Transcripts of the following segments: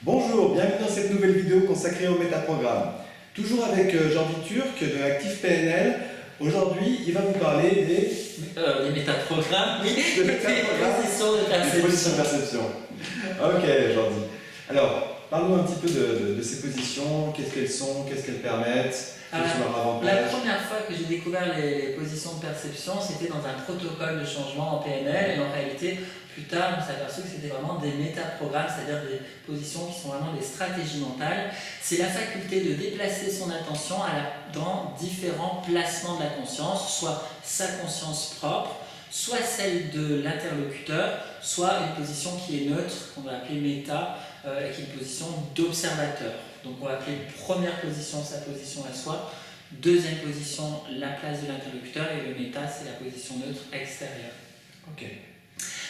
Bonjour, bienvenue dans cette nouvelle vidéo consacrée au métaprogramme. Toujours avec Jordi Turc de Active PNL. Aujourd'hui, il va vous parler des métaprogrammes, oui, des positions de perception. positions de perception. Ok, Jordi. Alors, parle-nous un petit peu de ces positions, qu'est-ce qu'elles sont, qu'est-ce qu'elles permettent, quels sont leurs avantages. La première fois que j'ai découvert les positions de perception, c'était dans un protocole de changement en PNL, et en réalité, plus tard, on s'est aperçu que c'était vraiment des métaprogrammes, c'est-à-dire des positions qui sont vraiment des stratégies mentales. C'est la faculté de déplacer son attention dans différents placements de la conscience, soit sa conscience propre, soit celle de l'interlocuteur, soit une position qui est neutre, qu'on va appeler méta, et qui est une position d'observateur. Donc on va appeler première position sa position à soi, deuxième position la place de l'interlocuteur, et le méta c'est la position neutre extérieure. Ok.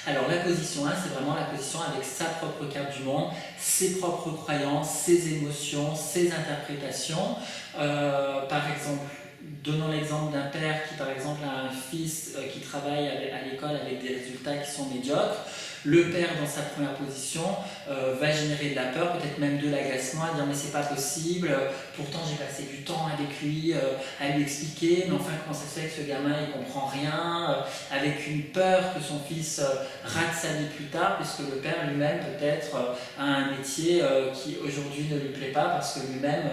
Alors la position 1, c'est vraiment la position avec sa propre carte du monde, ses propres croyances, ses émotions, ses interprétations. Par exemple, donnons l'exemple d'un père qui par exemple a un fils qui travaille à l'école avec des résultats qui sont médiocres. Le père, dans sa première position, va générer de la peur, peut-être même de l'agacement, à dire mais c'est pas possible, pourtant j'ai passé du temps avec lui, à lui expliquer, mais enfin comment ça se fait que ce gamin il comprend rien, avec une peur que son fils rate sa vie plus tard, puisque le père lui-même peut-être a un métier qui aujourd'hui ne lui plaît pas, parce que lui-même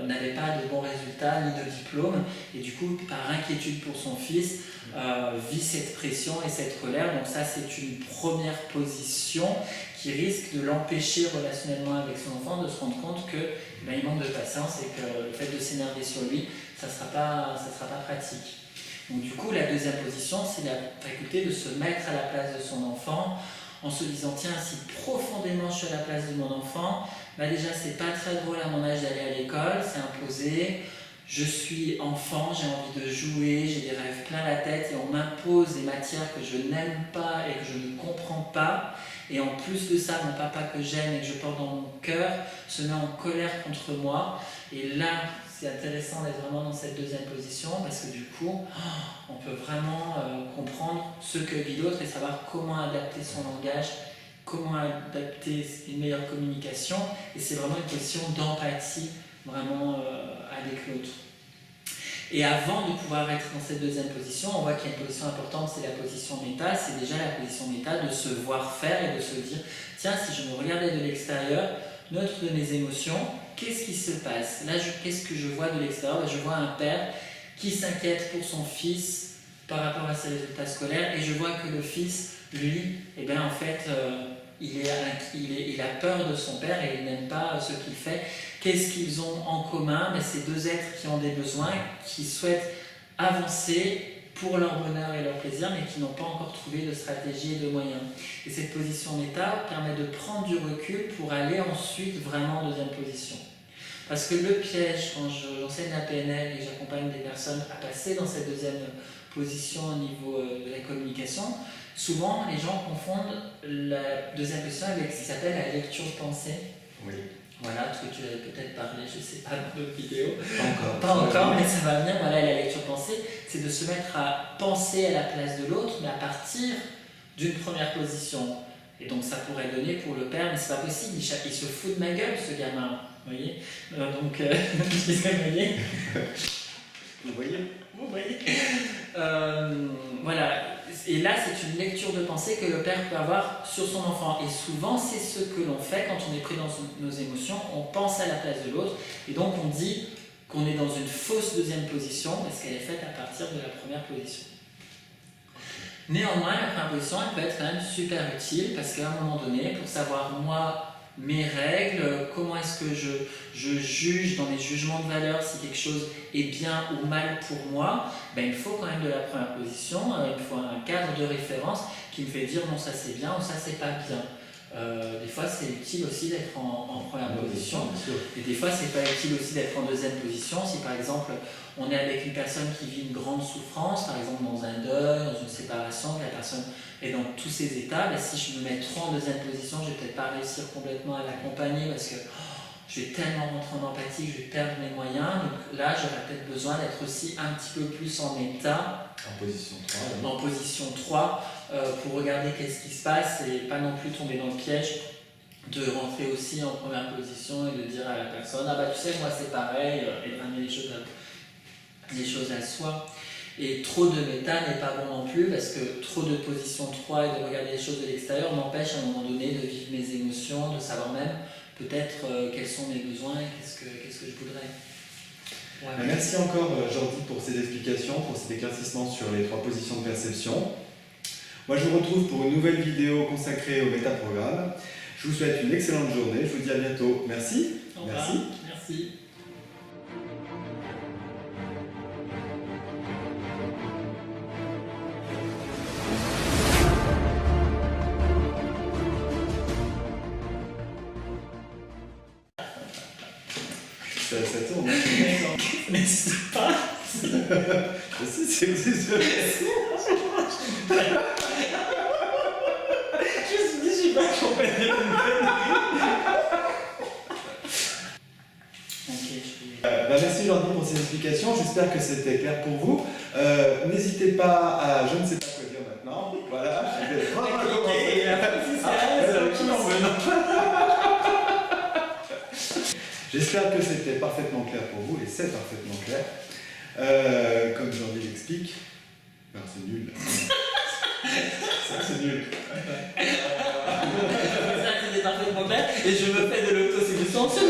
n'avait pas de bons résultats ni de diplôme, et du coup par inquiétude pour son fils, vit cette pression et cette colère. Donc ça c'est une première position qui risque de l'empêcher relationnellement avec son enfant de se rendre compte qu'il manque de patience et que le fait de s'énerver sur lui, ça ne sera pas pratique. Donc du coup la deuxième position c'est la faculté de se mettre à la place de son enfant en se disant tiens si profondément je suis à la place de mon enfant, déjà c'est pas très drôle à mon âge d'aller à l'école, c'est imposé. Je suis enfant, j'ai envie de jouer, j'ai des rêves plein la tête et on m'impose des matières que je n'aime pas et que je ne comprends pas. Et en plus de ça, mon papa que j'aime et que je porte dans mon cœur se met en colère contre moi. Et là, c'est intéressant d'être vraiment dans cette deuxième position parce que du coup, on peut vraiment comprendre ce que vit l'autre et savoir comment adapter son langage, comment adapter une meilleure communication. Et c'est vraiment une question d'empathie vraiment avec l'autre. Et avant de pouvoir être dans cette deuxième position, on voit qu'il y a une position importante, c'est la position méta. C'est déjà la position méta de se voir faire et de se dire tiens, si je me regardais de l'extérieur, neutre de mes émotions, qu'est-ce qui se passe? Là, qu'est-ce que je vois de l'extérieur? Je vois un père qui s'inquiète pour son fils par rapport à ses résultats scolaires, et je vois que le fils, lui, en fait, il a peur de son père et il n'aime pas ce qu'il fait. Qu'est-ce qu'ils ont en commun? Ces deux êtres qui ont des besoins, qui souhaitent avancer pour leur bonheur et leur plaisir, mais qui n'ont pas encore trouvé de stratégie et de moyens. Et cette position méta permet de prendre du recul pour aller ensuite vraiment en deuxième position. Parce que le piège, quand j'enseigne la PNL et que j'accompagne des personnes à passer dans cette deuxième position au niveau de la communication, souvent les gens confondent la deuxième position avec ce qui s'appelle la lecture de pensée. Oui. Voilà, ce que tu avais peut-être parlé, je ne sais pas, dans d'autres vidéos. Pas encore, mais ça va venir. Voilà, la lecture pensée, c'est de se mettre à penser à la place de l'autre, mais à partir d'une première position. Et donc ça pourrait donner pour le père, mais c'est pas possible, il se fout de ma gueule ce gamin. Vous voyez qu'est-ce que vous voyez? Vous voyez? Vous voyez voilà. Et là, c'est une lecture de pensée que le père peut avoir sur son enfant. Et souvent, c'est ce que l'on fait quand on est pris dans nos émotions. On pense à la place de l'autre. Et donc, on dit qu'on est dans une fausse deuxième position parce qu'elle est faite à partir de la première position. Néanmoins, la première position, elle peut être quand même super utile parce qu'à un moment donné, pour savoir moi, mes règles, comment est-ce que je juge dans mes jugements de valeur si quelque chose est bien ou mal pour moi, il faut quand même de la première position, il faut un cadre de référence qui me fait dire non ça c'est bien ou ça c'est pas bien. Des fois c'est utile aussi d'être en première position et des fois c'est pas utile aussi d'être en deuxième position si par exemple on est avec une personne qui vit une grande souffrance, par exemple dans un deuil, dans une séparation, que la personne est dans tous ces états, si je me mets trop en deuxième position, je vais peut-être pas réussir complètement à l'accompagner parce que je vais tellement rentrer en empathie que je vais perdre mes moyens. Donc là, j'aurais peut-être besoin d'être aussi un petit peu plus en méta. En position 3. Oui. En position 3, pour regarder qu'est-ce qui se passe et pas non plus tomber dans le piège de rentrer aussi en première position et de dire à la personne ah bah tu sais moi c'est pareil et de ramener les choses à soi. Et trop de méta n'est pas bon non plus parce que trop de position 3 et de regarder les choses de l'extérieur m'empêche à un moment donné de vivre mes émotions, de savoir même peut-être quels sont mes besoins et qu'est-ce que je voudrais. Ouais. Merci encore Jordi pour ces explications, pour cet éclaircissement sur les 3 positions de perception. Moi je vous retrouve pour une nouvelle vidéo consacrée au métaprogramme. Je vous souhaite une excellente journée, je vous dis à bientôt. Merci. Au revoir. Merci. Merci. Ça tourne. N'hésite pas. Si, c'est existe. Je me suis dit, je sais pas, je comprends. Merci Jordi pour ces explications, j'espère que c'était clair pour vous. N'hésitez pas à je ne sais pas quoi dire maintenant. Voilà, je vais vraiment J'espère que c'était parfaitement clair pour vous, et c'est parfaitement clair. Comme Jordi l'explique, non, c'est nul. C'est nul. C'était parfaitement clair et je me fais de l'autosuggestion sur